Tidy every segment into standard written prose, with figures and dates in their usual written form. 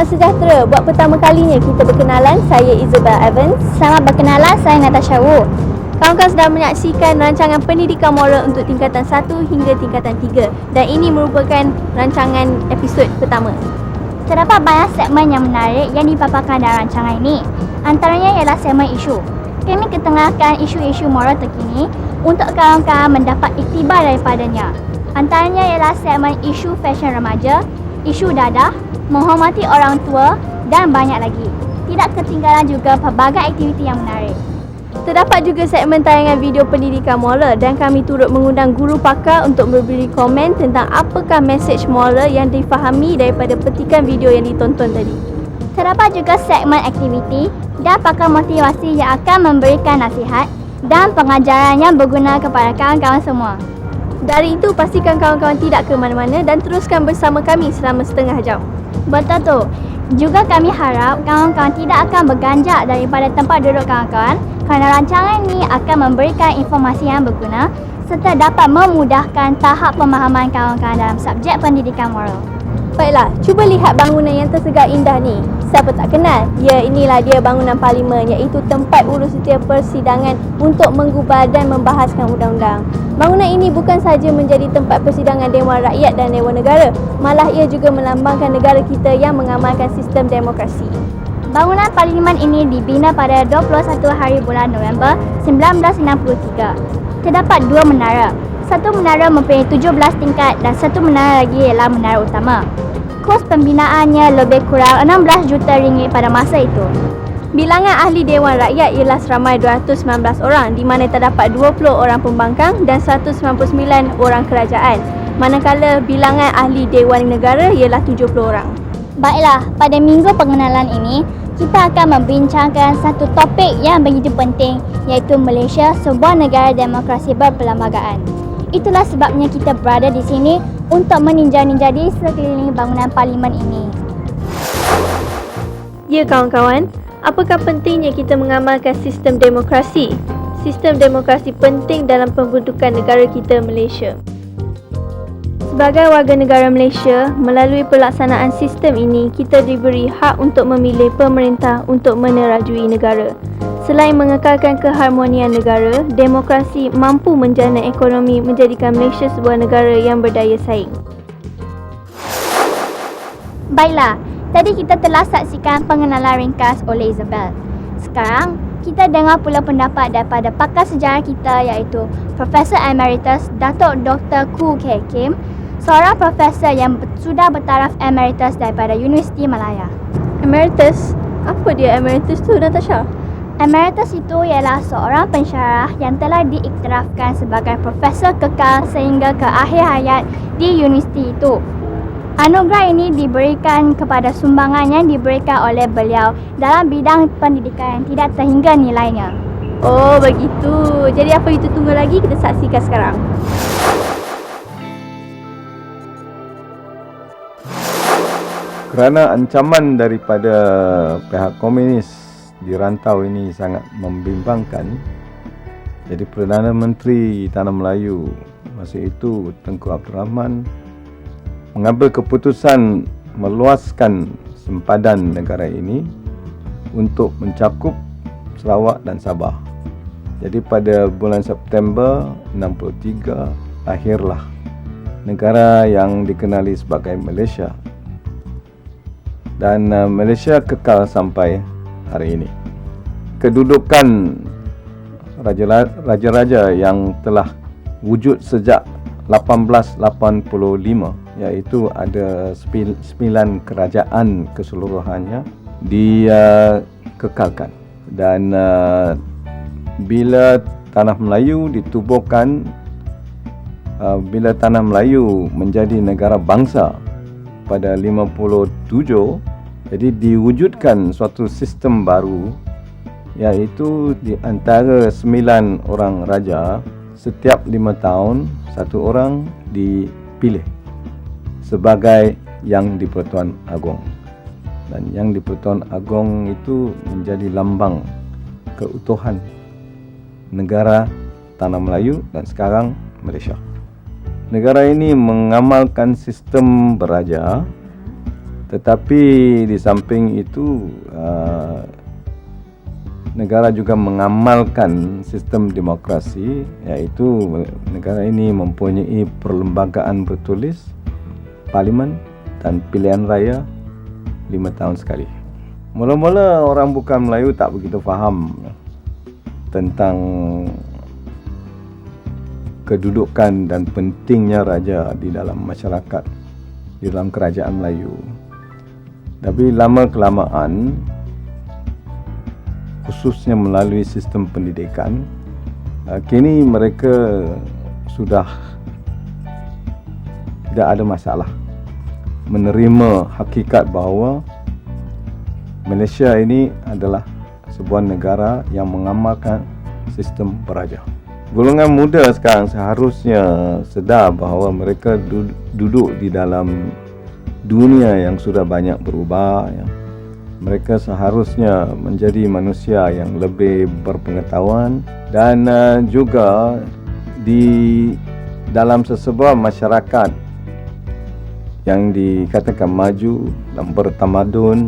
sejahtera. Buat pertama kalinya kita berkenalan, saya Isabel Evans. Selamat berkenalan, saya Natasha Wu. Kawan-kawan sedang menyaksikan rancangan pendidikan moral untuk tingkatan 1 hingga tingkatan 3 dan ini merupakan rancangan episod pertama. Terdapat banyak segmen yang menarik yang dipaparkan dalam rancangan ini. Antaranya ialah segmen isu. Kami ketengahkan isu-isu moral terkini untuk kawan-kawan mendapat iktibar daripadanya. Antaranya ialah segmen isu fashion remaja, isu dadah, menghormati orang tua dan banyak lagi. Tidak ketinggalan juga pelbagai aktiviti yang menarik. Terdapat juga segmen tayangan video pendidikan moral dan kami turut mengundang guru pakar untuk memberi komen tentang apakah mesej moral yang difahami daripada petikan video yang ditonton tadi. Terdapat juga segmen aktiviti dan pakar motivasi yang akan memberikan nasihat dan pengajaran yang berguna kepada kawan-kawan semua. Dari itu, pastikan kawan-kawan tidak ke mana-mana dan teruskan bersama kami selama setengah jam. Betul tu. Juga kami harap kawan-kawan tidak akan berganjak daripada tempat duduk kawan-kawan kerana rancangan ini akan memberikan informasi yang berguna serta dapat memudahkan tahap pemahaman kawan-kawan dalam subjek pendidikan moral. Baiklah, cuba lihat bangunan yang tersegar indah ni. Siapa tak kenal? Ya, inilah dia bangunan Parlimen, iaitu tempat urus setiap persidangan untuk menggubal dan membahaskan undang-undang. Bangunan ini bukan sahaja menjadi tempat persidangan Dewan Rakyat dan Dewan Negara, malah ia juga melambangkan negara kita yang mengamalkan sistem demokrasi. Bangunan Parlimen ini dibina pada 21 hari bulan November 1963. Terdapat dua menara. Satu menara mempunyai 17 tingkat dan satu menara lagi ialah menara utama. Kos pembinaannya lebih kurang 16 juta ringgit pada masa itu. Bilangan ahli Dewan Rakyat ialah seramai 219 orang di mana terdapat 20 orang pembangkang dan 199 orang kerajaan. Manakala bilangan ahli Dewan Negara ialah 70 orang. Baiklah, pada minggu pengenalan ini, kita akan membincangkan satu topik yang begitu penting iaitu Malaysia, sebuah negara demokrasi berperlembagaan. Itulah sebabnya kita berada di sini untuk meninjau-ninjau di sekeliling bangunan Parlimen ini. Ya kawan-kawan, apakah pentingnya kita mengamalkan sistem demokrasi? Sistem demokrasi penting dalam pembentukan negara kita Malaysia. Sebagai warga negara Malaysia, melalui pelaksanaan sistem ini, kita diberi hak untuk memilih pemerintah untuk menerajui negara. Selain mengekalkan keharmonian negara, demokrasi mampu menjana ekonomi menjadikan Malaysia sebuah negara yang berdaya saing. Baiklah, tadi kita telah saksikan pengenalan ringkas oleh Isabel. Sekarang, kita dengar pula pendapat daripada pakar sejarah kita iaitu Profesor Emeritus Datuk Dr. Khoo Keng Kim, seorang profesor yang sudah bertaraf emeritus daripada Universiti Malaya. Emeritus? Apa dia emeritus tu, Natasha? Emeritus itu ialah seorang pensyarah yang telah diiktirafkan sebagai profesor kekal sehingga ke akhir hayat di universiti itu. Anugerah ini diberikan kepada sumbangan yang diberikan oleh beliau dalam bidang pendidikan yang tidak terhingga nilainya. Oh, begitu. Jadi apa itu tunggu lagi? Kita saksikan sekarang. Kerana ancaman daripada pihak komunis di rantau ini sangat membimbangkan, jadi Perdana Menteri Tanah Melayu masa itu Tengku Abdul Rahman mengambil keputusan meluaskan sempadan negara ini untuk mencakup Sarawak dan Sabah. Jadi pada bulan September 63 lahirlah negara yang dikenali sebagai Malaysia. Dan Malaysia kekal sampai hari ini. Kedudukan raja-raja yang telah wujud sejak 1885 iaitu ada 9 kerajaan keseluruhannya dikekalkan. Dan bila Tanah Melayu ditubuhkan, bila Tanah Melayu menjadi negara bangsa pada 57, jadi diwujudkan suatu sistem baru iaitu di antara 9 orang raja, setiap 5 tahun satu orang dipilih sebagai Yang di-Pertuan Agong. Dan Yang di-Pertuan Agong itu menjadi lambang keutuhan negara Tanah Melayu dan sekarang Malaysia. Negara ini mengamalkan sistem beraja Tetapi di samping itu negara juga mengamalkan sistem demokrasi, iaitu negara ini mempunyai perlembagaan bertulis, parlimen dan pilihan raya 5 tahun sekali. Mula-mula orang bukan Melayu tak begitu faham tentang kedudukan dan pentingnya raja di dalam masyarakat, di dalam kerajaan Melayu. Tapi lama-kelamaan, khususnya melalui sistem pendidikan, kini mereka sudah tidak ada masalah menerima hakikat bahawa Malaysia ini adalah sebuah negara yang mengamalkan sistem beraja. Golongan muda sekarang seharusnya sedar bahawa mereka duduk di dalam dunia yang sudah banyak berubah, Mereka seharusnya menjadi manusia yang lebih berpengetahuan dan juga di dalam sesebuah masyarakat yang dikatakan maju dan bertamadun,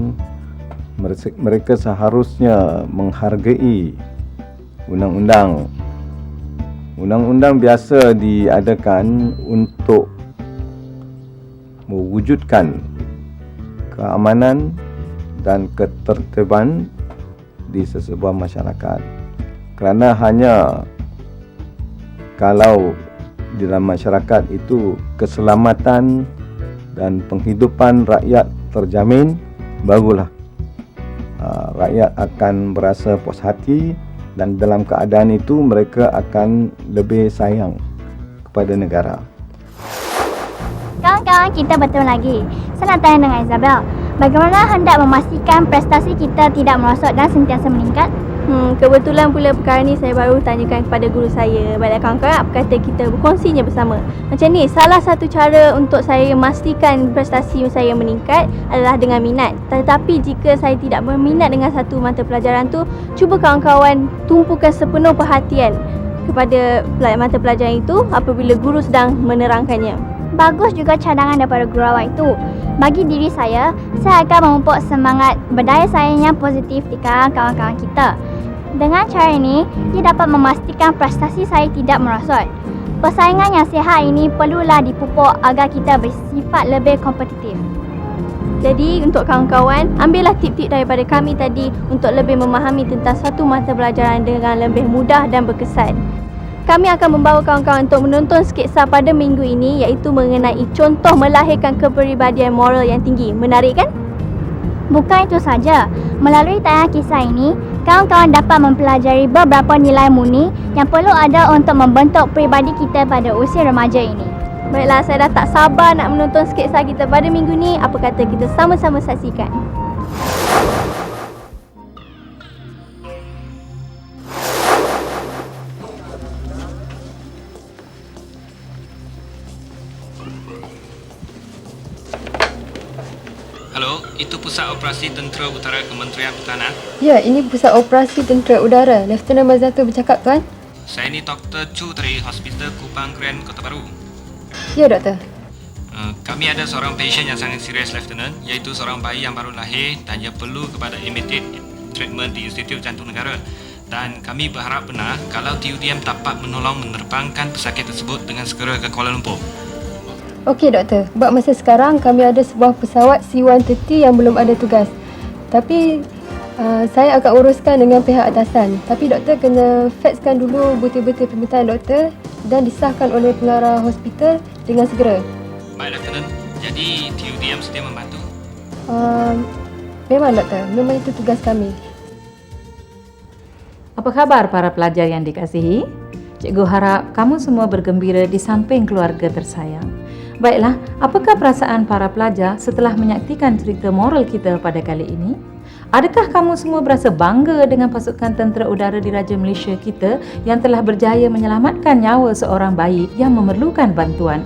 mereka seharusnya menghargai undang-undang. Undang-undang biasa diadakan untuk mewujudkan keamanan dan ketertiban di sesebuah masyarakat. Kerana hanya kalau di dalam masyarakat itu keselamatan dan penghidupan rakyat terjamin, barulah rakyat akan berasa puas hati, dan dalam keadaan itu mereka akan lebih sayang kepada negara. Kawan-kawan, kita bertemu lagi. Saya nak tanya dengan Isabel, bagaimana hendak memastikan prestasi kita tidak merosot dan sentiasa meningkat? Kebetulan pula perkara ni saya baru tanyakan kepada guru saya. Baiklah kawan-kawan, apa kata kita berkongsinya bersama. Macam ni, salah satu cara untuk saya memastikan prestasi saya meningkat adalah dengan minat. Tetapi jika saya tidak berminat dengan satu mata pelajaran tu, cuba kawan-kawan tumpukan sepenuh perhatian kepada mata pelajaran itu apabila guru sedang menerangkannya. Bagus juga cadangan daripada guru awak itu. Bagi diri saya akan memupuk semangat berdaya saing yang positif di kalangan kawan-kawan kita. Dengan cara ini, ia dapat memastikan prestasi saya tidak merosot. Persaingan yang sihat ini perlulah dipupuk agar kita bersifat lebih kompetitif. Jadi untuk kawan-kawan, ambillah tip-tip daripada kami tadi untuk lebih memahami tentang satu mata pelajaran dengan lebih mudah dan berkesan. Kami akan membawa kawan-kawan untuk menonton sketsa pada minggu ini, iaitu mengenai contoh melahirkan kepribadian moral yang tinggi. Menarik kan? Bukan itu saja, melalui tayangan kisah ini, kawan-kawan dapat mempelajari beberapa nilai murni yang perlu ada untuk membentuk peribadi kita pada usia remaja ini. Baiklah, saya dah tak sabar nak menonton sketsa kita pada minggu ni. Apa kata kita sama-sama saksikan? Halo, itu Pusat Operasi Tentera Utara Kementerian Pertahanan. Ya, ini Pusat Operasi Tentera Udara. Lieutenant Mazatul bercakap, Tuan. Saya ni Dr. Chu dari Hospital Kupang Grand, Kota Baru. Ya, Doktor. Kami ada seorang pasien yang sangat serius, Lieutenant, iaitu seorang bayi yang baru lahir dan ia perlu kepada immediate treatment di Institut Jantung Negara. Dan kami berharap benar kalau TUDM dapat menolong menerbangkan pesakit tersebut dengan segera ke Kuala Lumpur. Okey, Doktor. Buat masa sekarang, kami ada sebuah pesawat C-130 yang belum ada tugas. Tapi, saya akan uruskan dengan pihak atasan. Tapi, Doktor kena faxkan dulu butir-butir permintaan Doktor dan disahkan oleh pengarah hospital dengan segera. Baik, Lieutenant. Jadi, TUDM sedia membantu? Memang, Doktor. Memang itu tugas kami. Apa khabar para pelajar yang dikasihi? Cikgu harap kamu semua bergembira di samping keluarga tersayang. Baiklah, apakah perasaan para pelajar setelah menyaksikan cerita moral kita pada kali ini? Adakah kamu semua berasa bangga dengan pasukan tentera udara diraja Malaysia kita yang telah berjaya menyelamatkan nyawa seorang bayi yang memerlukan bantuan?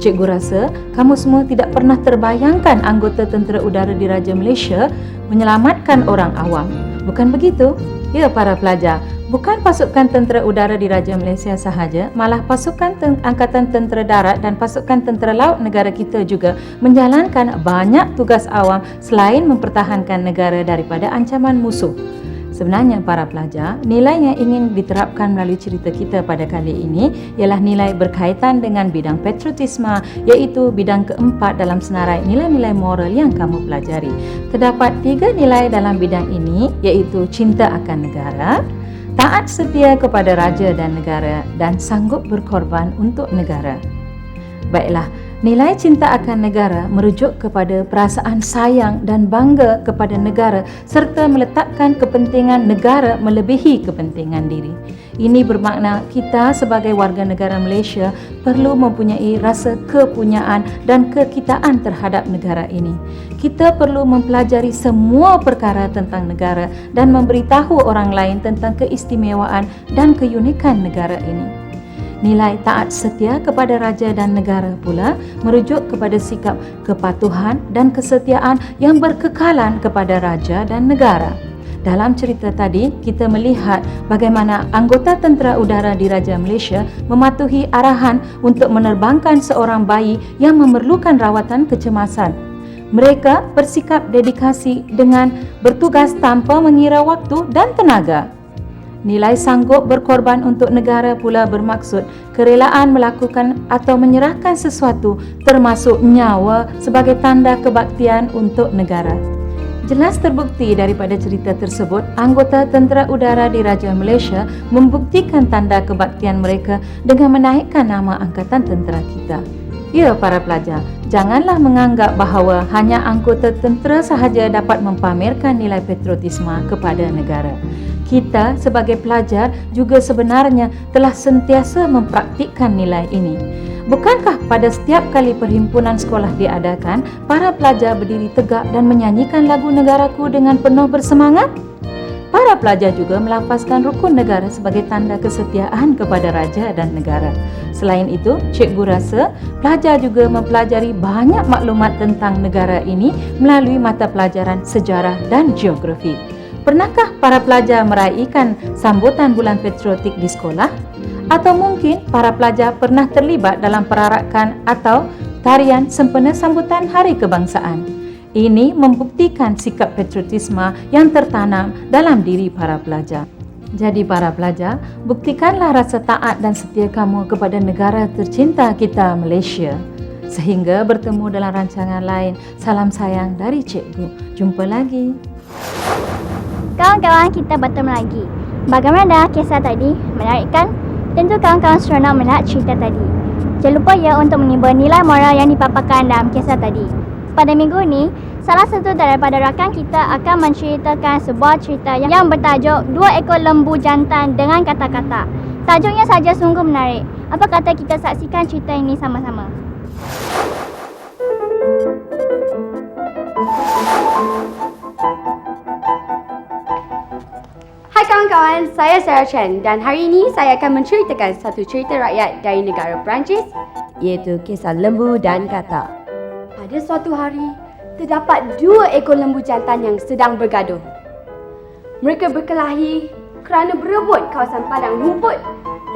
Cikgu rasa kamu semua tidak pernah terbayangkan anggota tentera udara diraja Malaysia menyelamatkan orang awam. Bukan begitu? Ya para pelajar, Bukan pasukan tentera udara diraja Malaysia sahaja, malah pasukan angkatan tentera darat dan pasukan tentera laut negara kita juga menjalankan banyak tugas awam selain mempertahankan negara daripada ancaman musuh. Sebenarnya para pelajar, nilai yang ingin diterapkan melalui cerita kita pada kali ini ialah nilai berkaitan dengan bidang patriotisme, iaitu bidang keempat dalam senarai nilai-nilai moral yang kamu pelajari. Terdapat 3 nilai dalam bidang ini, iaitu cinta akan negara, taat setia kepada raja dan negara, dan sanggup berkorban untuk negara. Baiklah, nilai cinta akan negara merujuk kepada perasaan sayang dan bangga kepada negara serta meletakkan kepentingan negara melebihi kepentingan diri. Ini bermakna kita sebagai warga negara Malaysia perlu mempunyai rasa kepunyaan dan kekitaan terhadap negara ini. Kita perlu mempelajari semua perkara tentang negara dan memberitahu orang lain tentang keistimewaan dan keunikan negara ini. Nilai taat setia kepada raja dan negara pula merujuk kepada sikap kepatuhan dan kesetiaan yang berkekalan kepada raja dan negara. Dalam cerita tadi, kita melihat bagaimana anggota tentera udara diraja Malaysia mematuhi arahan untuk menerbangkan seorang bayi yang memerlukan rawatan kecemasan. Mereka bersikap dedikasi dengan bertugas tanpa mengira waktu dan tenaga. Nilai sanggup berkorban untuk negara pula bermaksud kerelaan melakukan atau menyerahkan sesuatu termasuk nyawa sebagai tanda kebaktian untuk negara. Jelas terbukti daripada cerita tersebut, anggota tentera udara diraja Malaysia membuktikan tanda kebaktian mereka dengan menaikkan nama angkatan tentera kita. Ya para pelajar, janganlah menganggap bahawa hanya anggota tentera sahaja dapat mempamerkan nilai patriotisme kepada negara. Kita sebagai pelajar juga sebenarnya telah sentiasa mempraktikkan nilai ini. Bukankah pada setiap kali perhimpunan sekolah diadakan, para pelajar berdiri tegak dan menyanyikan lagu negaraku dengan penuh bersemangat? Para pelajar juga melafazkan rukun negara sebagai tanda kesetiaan kepada raja dan negara. Selain itu, cikgu rasa pelajar juga mempelajari banyak maklumat tentang negara ini melalui mata pelajaran sejarah dan geografi. Pernahkah para pelajar meraihkan sambutan bulan patriotik di sekolah? Atau mungkin para pelajar pernah terlibat dalam perarakan atau tarian sempena sambutan Hari Kebangsaan? Ini membuktikan sikap patriotisme yang tertanam dalam diri para pelajar. Jadi para pelajar, buktikanlah rasa taat dan setia kamu kepada negara tercinta kita Malaysia. Sehingga bertemu dalam rancangan lain. Salam sayang dari cikgu. Jumpa lagi. Kawan-kawan, kita bertemu lagi. Bagaimana kisah tadi? Menarik kan? Tentu kawan-kawan seronok melihat cerita tadi. Jangan lupa ya untuk menimba nilai moral yang dipaparkan dalam kisah tadi. Pada minggu ini, salah satu daripada rakan kita akan menceritakan sebuah cerita yang bertajuk 2 ekor lembu jantan dengan kata-kata. Tajuknya saja sungguh menarik. Apa kata kita saksikan cerita ini sama-sama? Hai kawan-kawan, saya Sarah Chen dan hari ini saya akan menceritakan satu cerita rakyat dari negara Perancis, iaitu kisah lembu dan katak. Pada suatu hari, terdapat 2 ekor lembu jantan yang sedang bergaduh. Mereka berkelahi kerana berebut kawasan padang rumput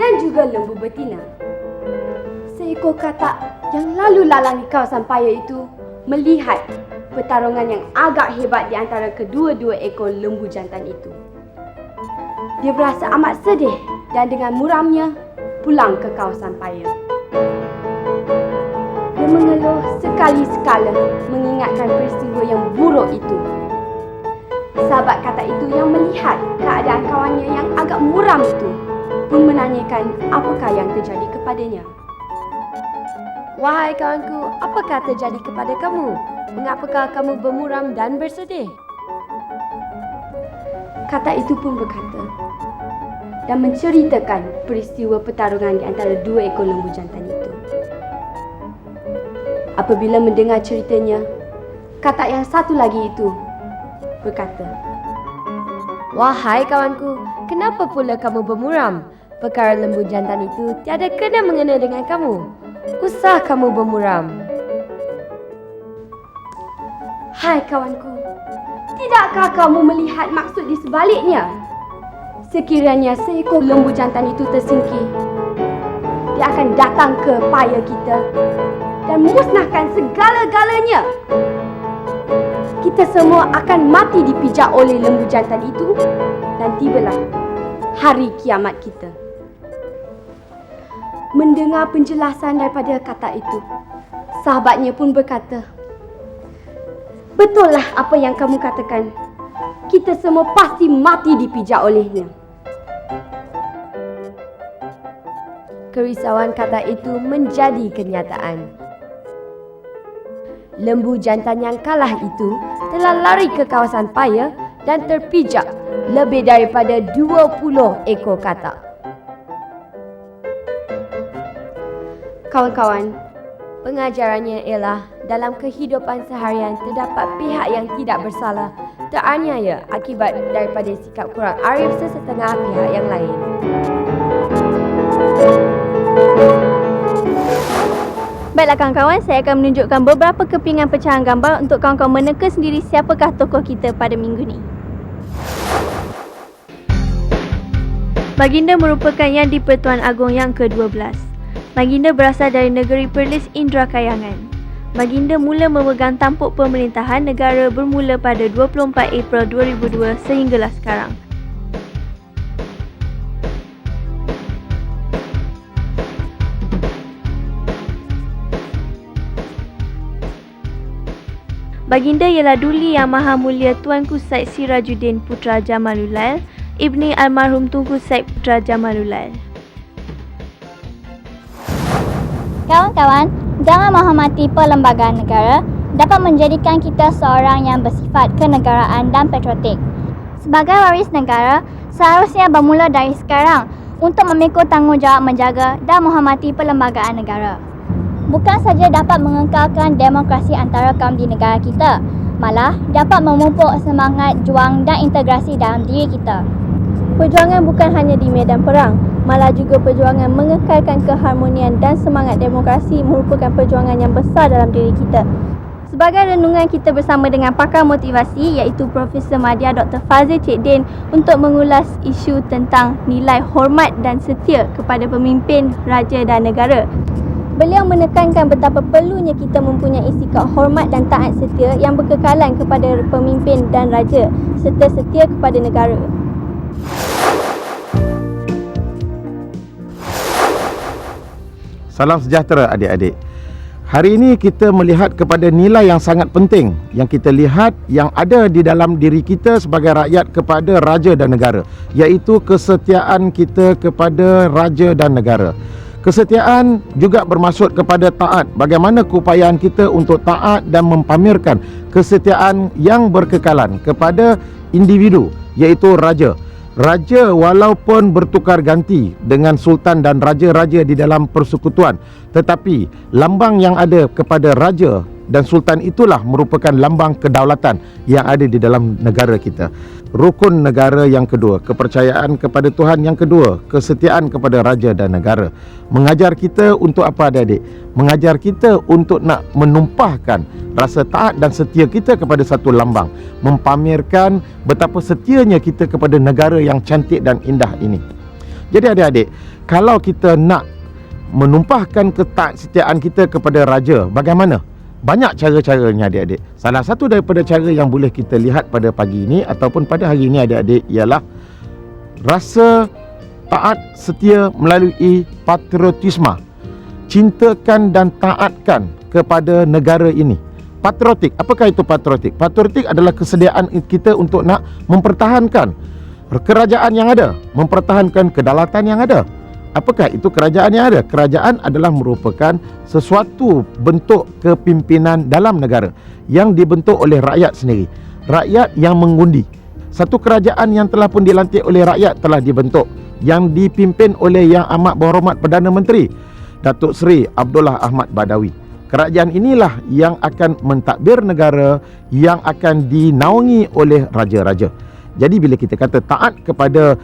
dan juga lembu betina. Seekor katak yang lalu lalang di kawasan paya itu melihat pertarungan yang agak hebat di antara kedua-dua ekor lembu jantan itu. Dia berasa amat sedih dan dengan muramnya pulang ke kawasan paya. Dia mengeluh sekali-sekala mengingatkan peristiwa yang buruk itu. Sahabat katak itu yang melihat keadaan kawannya yang agak muram itu pun menanyakan apakah yang terjadi kepadanya. Wahai kawanku, apakah terjadi kepada kamu? Mengapakah kamu bermuram dan bersedih? Katak itu pun berkata dan menceritakan peristiwa pertarungan di antara 2 ekor lembu jantan itu. Apabila mendengar ceritanya, katak yang satu lagi itu berkata, "Wahai kawanku, kenapa pula kamu bermuram? Perkara lembu jantan itu tiada kena mengena dengan kamu. Usah kamu bermuram." Hai kawanku, tidakkah kamu melihat maksud di sebaliknya? Sekiranya seekor lembu jantan itu tersingkir, dia akan datang ke paya kita dan musnahkan segala-galanya. Kita semua akan mati dipijak oleh lembu jantan itu dan tibalah hari kiamat kita. Mendengar penjelasan daripada kata itu, sahabatnya pun berkata, "Betullah apa yang kamu katakan. Kita semua pasti mati dipijak olehnya." Kerisauan kata itu menjadi kenyataan. Lembu jantan yang kalah itu telah lari ke kawasan paya dan terpijak lebih daripada 20 ekor katak. Kawan-kawan, pengajarannya ialah dalam kehidupan seharian terdapat pihak yang tidak bersalah teraniaya akibat daripada sikap kurang arif sesetengah pihak yang lain. Baiklah kawan-kawan, saya akan menunjukkan beberapa kepingan pecahan gambar untuk kawan-kawan meneka sendiri siapakah tokoh kita pada minggu ni. Baginda merupakan Yang di-Pertuan Agong yang ke-12. Baginda berasal dari negeri Perlis, Indra Kayangan. Baginda mula memegang tampuk pemerintahan negara bermula pada 24 April 2002 sehinggalah sekarang. Baginda ialah Duli Yang Maha Mulia Tuanku Said Sirajuddin Putra Jamalulail, Ibni Almarhum Tunku Said Putra Jamalulail. Kawan-kawan, jangan menghormati perlembagaan negara dapat menjadikan kita seorang yang bersifat kenegaraan dan patriotik. Sebagai waris negara, seharusnya bermula dari sekarang untuk memikul tanggungjawab menjaga dan menghormati perlembagaan negara. Bukan saja dapat mengekalkan demokrasi antara kaum di negara kita, malah dapat memupuk semangat juang dan integrasi dalam diri kita. Perjuangan bukan hanya di medan perang, malah juga perjuangan mengekalkan keharmonian dan semangat demokrasi merupakan perjuangan yang besar dalam diri kita. Sebagai renungan kita bersama dengan pakar motivasi iaitu Profesor Madya Dr. Fazil Cik Din untuk mengulas isu tentang nilai hormat dan setia kepada pemimpin, raja dan negara. Beliau menekankan betapa perlunya kita mempunyai sikap hormat dan taat setia yang berkekalan kepada pemimpin dan raja serta setia kepada negara. Salam sejahtera adik-adik. Hari ini kita melihat kepada nilai yang sangat penting yang kita lihat yang ada di dalam diri kita sebagai rakyat kepada raja dan negara, iaitu kesetiaan kita kepada raja dan negara. Kesetiaan juga bermaksud kepada taat. Bagaimana keupayaan kita untuk taat dan mempamerkan kesetiaan yang berkekalan kepada individu, iaitu raja. Raja walaupun bertukar ganti dengan sultan dan raja-raja di dalam persekutuan, tetapi lambang yang ada kepada raja dan sultan itulah merupakan lambang kedaulatan yang ada di dalam negara kita. Rukun negara yang kedua, kepercayaan kepada Tuhan yang kedua, kesetiaan kepada raja dan negara. Mengajar kita untuk apa adik-adik? Mengajar kita untuk nak menumpahkan rasa taat dan setia kita kepada satu lambang, mempamerkan betapa setianya kita kepada negara yang cantik dan indah ini. Jadi adik-adik, kalau kita nak menumpahkan ketaat-setiaan kita kepada raja, bagaimana? Banyak cara-caranya adik-adik. Salah satu daripada cara yang boleh kita lihat pada pagi ini ataupun pada hari ini adik-adik ialah rasa taat setia melalui patriotisme. Cintakan dan taatkan kepada negara ini. Patriotik, apakah itu patriotik? Patriotik adalah kesediaan kita untuk nak mempertahankan kerajaan yang ada, mempertahankan kedaulatan yang ada. Apakah itu kerajaan yang ada? Kerajaan adalah merupakan sesuatu bentuk kepimpinan dalam negara yang dibentuk oleh rakyat sendiri. Rakyat yang mengundi. Satu kerajaan yang telah pun dilantik oleh rakyat telah dibentuk, yang dipimpin oleh Yang Amat Berhormat Perdana Menteri Datuk Seri Abdullah Ahmad Badawi. Kerajaan inilah yang akan mentadbir negara, yang akan dinaungi oleh raja-raja. Jadi bila kita kata taat kepada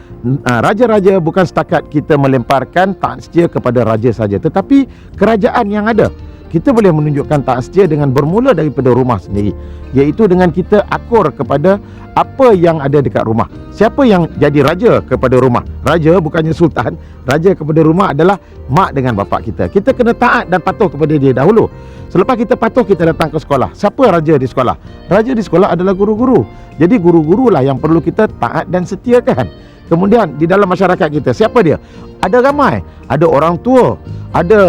raja-raja, bukan setakat kita melemparkan taat setia kepada raja saja, tetapi kerajaan yang ada. kita boleh menunjukkan taat setia dengan bermula daripada rumah sendiri, iaitu dengan kita akur kepada apa yang ada dekat rumah. Siapa yang jadi raja kepada rumah? Raja bukannya sultan. Raja kepada rumah adalah mak dengan bapak kita. Kita kena taat dan patuh kepada dia dahulu. Selepas kita patuh, kita datang ke sekolah. Siapa raja di sekolah? Raja di sekolah adalah guru-guru. Jadi guru-guru lah yang perlu kita taat dan setiakan. Kemudian di dalam masyarakat kita, siapa dia? Ada ramai. Ada orang tua, ada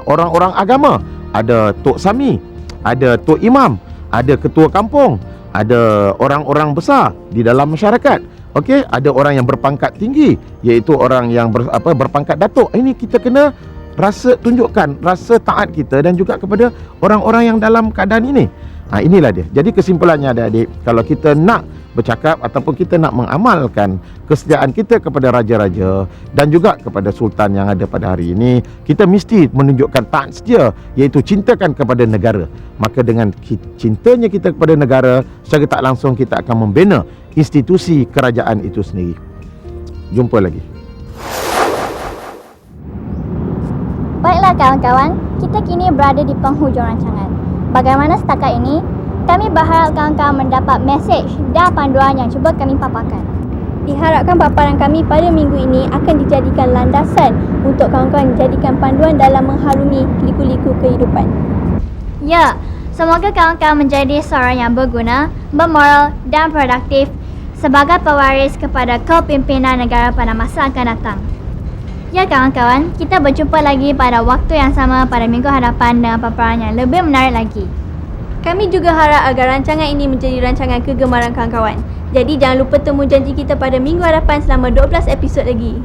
orang-orang agama, ada tok sami, ada tok imam, ada ketua kampung, ada orang-orang besar di dalam masyarakat. Okey, ada orang yang berpangkat tinggi, iaitu orang yang berpangkat datuk. Ini kita kena tunjukkan rasa taat kita dan juga kepada orang-orang yang dalam keadaan ini. Inilah dia. Jadi kesimpulannya adik-adik, kalau kita nak bercakap ataupun kita nak mengamalkan kesetiaan kita kepada raja-raja dan juga kepada sultan yang ada pada hari ini, kita mesti menunjukkan taat setia, iaitu cintakan kepada negara. Maka dengan cintanya kita kepada negara, secara tak langsung kita akan membina institusi kerajaan itu sendiri. Jumpa lagi. Baiklah kawan-kawan, kita kini berada di penghujung rancangan. Bagaimana setakat ini? Kami berharap kawan-kawan mendapat mesej dan panduan yang cuba kami paparkan. Diharapkan paparan kami pada minggu ini akan dijadikan landasan untuk kawan-kawan dijadikan panduan dalam mengharungi liku-liku kehidupan. Ya, semoga kawan-kawan menjadi seorang yang berguna, bermoral dan produktif sebagai pewaris kepada kepimpinan negara pada masa akan datang. Ya kawan-kawan, kita berjumpa lagi pada waktu yang sama pada minggu hadapan dengan paparan yang lebih menarik lagi. Kami juga harap agar rancangan ini menjadi rancangan kegemaran kawan-kawan. Jadi jangan lupa temu janji kita pada minggu hadapan selama 12 episod lagi.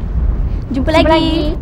Jumpa lagi.